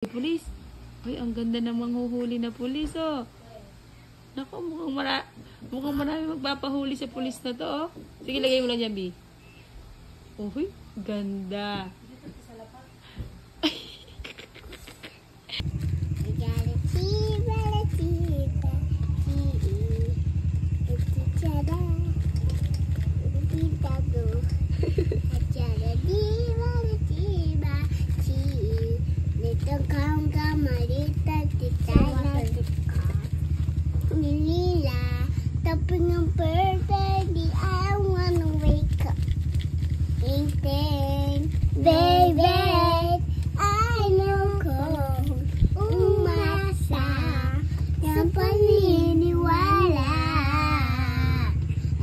Pulis. Uy, ang ganda ng manghuhuli na pulis, oh. Naku, mukhang marami magpapahuli sa pulis na to, oh. Sige, lagay mo lang dyan, B. Uy, ganda. Baby, I know kung umasa sa paniniwala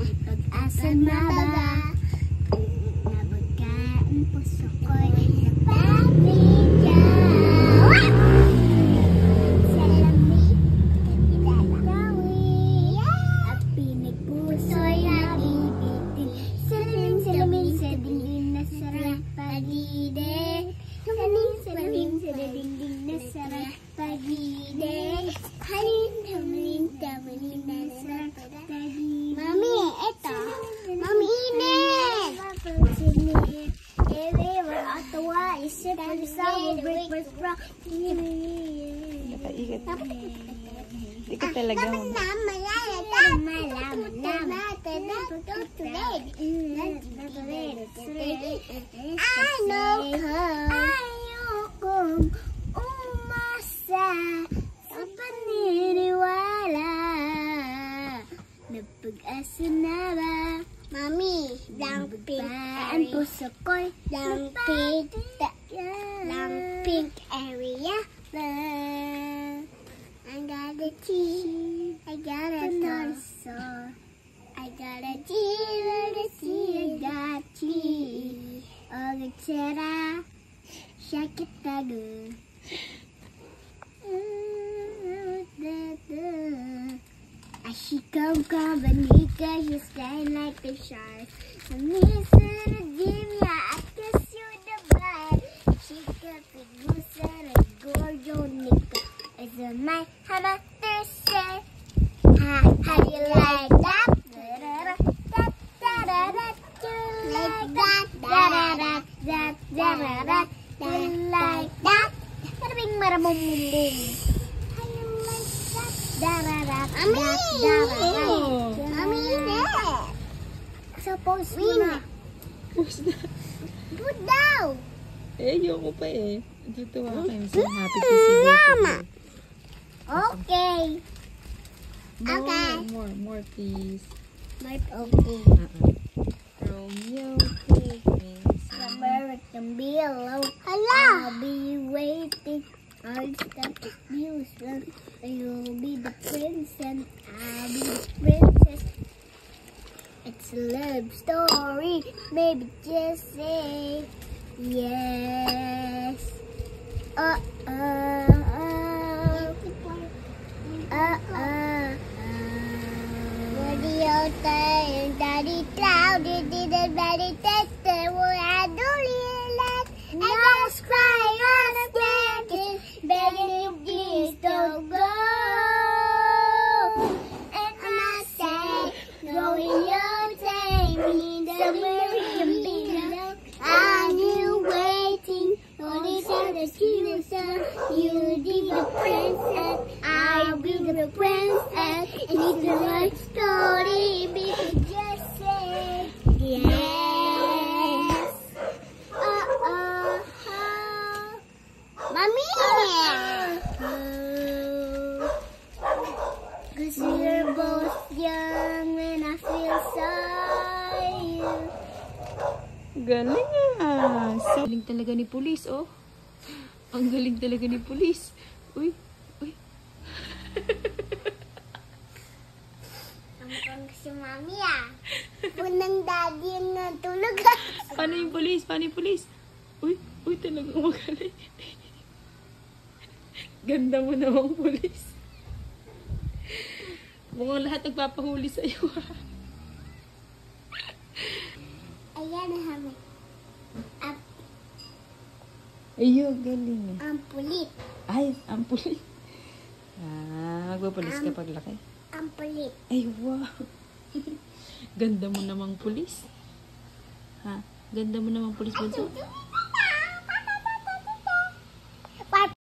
ay pag-asa na ba nabagaan puso ko'y napapigyan sa lamig katilalawi at pinig puso'y nabibitin salamin sa dingding na sarap pagide salamin sa dingding na sarap pagide halin na sarap pagide Mami, ito Mami, init Ottawa is simple celebrate with rock Ikat. Ikat talaga. Ayokong umasa sa paniniwala na pag-asa na ba Mami, lang pink ang puso ko'y lang pink area I got a tea, I got a dinosaur I got a tea, I got tea Oh, getsera, shakitagu She come Vanika, you stand like the shark. I'm missing Jimmy, I kiss you the butt. She got the goose and a gorgeous nika. It's a my hammer say. How do you like that? Like that. Like that. Maraming maramumunding. Mami, suppose na. Push na. Put down. Ayoko pa eh. Tutuwa kayo. So happy to see you. Mama. Okay. More please. Okay. Romeo, please. American Below. Hello. I'll be waiting. I'll stop the music. You'll be the prince and I'll be the princess. It's a love story. Maybe just say yes. Radio time, daddy cloudy didn't meditate. What I do realize I just cry on a blanket, begging you please don't go. And I say, go in your time, somewhere we can be now. Are you waiting for this other son? You be the princess, I'll be the princess. And it's a love story, baby, just say yes. Mommy! Cause we're both young and I feel sorry. Galing ah. Galing talaga ni pulis, oh. Ang galing talaga ni pulis. Uy. Ang si Mami ah. Punang daddy yung natulog. Paano yung pulis? Uy, talagang magaling. Ganda mo namang pulis. Mukhang lahat nagpapahuli sa'yo, ha? Ayan na kami. Ayun, galing. Ang pulit. Ay, ang pulis. Magpupulis ka paglaki. Ang pulit. Ay, wow. Ganda mo namang pulis. Ha? Ganda mo namang pulis, Bunso.